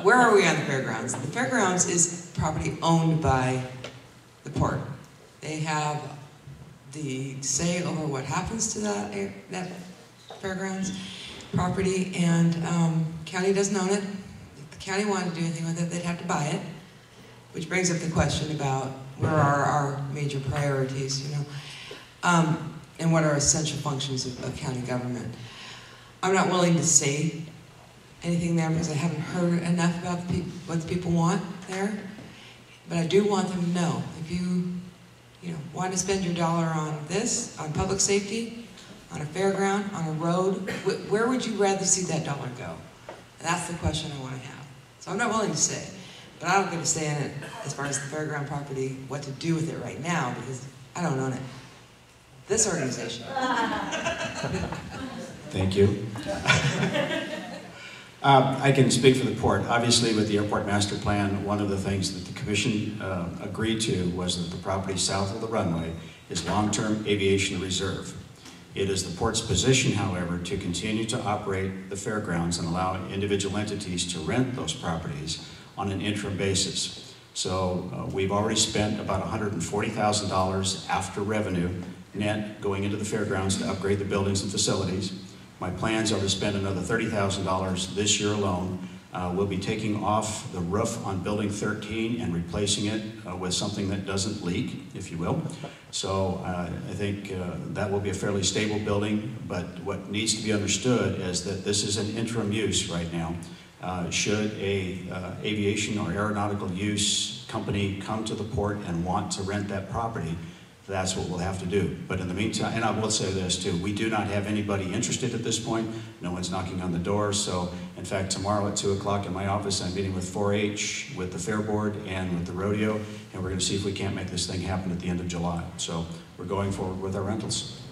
Where are we on the fairgrounds? The fairgrounds is property owned by the port. They have the say over what happens to that fairgrounds property, and county doesn't own it. If the county wanted to do anything with it, they'd have to buy it, which brings up the question about where are our major priorities, you know, and what are essential functions of county government. I'm not willing to say anything there because I haven't heard enough about what the people want there, but I do want them to know, if you want to spend your dollar on this, on public safety, on a fairground, on a road, where would you rather see that dollar go? And that's the question I want to have. So I'm not willing to say, but I don't get to say in it as far as the fairground property, what to do with it right now, because I don't own it. This organization. Thank you. I can speak for the port. Obviously, with the airport master plan, one of the things that the commission agreed to was that the property south of the runway is long-term aviation reserve. It is the port's position, however, to continue to operate the fairgrounds and allow individual entities to rent those properties on an interim basis. So we've already spent about $140,000 after revenue net going into the fairgrounds to upgrade the buildings and facilities. My plans are to spend another $30,000 this year alone. We'll be taking off the roof on building 13 and replacing it with something that doesn't leak, if you will. So I think that will be a fairly stable building, but what needs to be understood is that this is an interim use right now. Should a aviation or aeronautical use company come to the port and want to rent that property, that's what we'll have to do. But in the meantime, and I will say this too, we do not have anybody interested at this point. No one's knocking on the door. So in fact, tomorrow at 2 o'clock in my office, I'm meeting with 4-H, with the Fair Board, and with the rodeo, and we're gonna see if we can't make this thing happen at the end of July. So we're going forward with our rentals.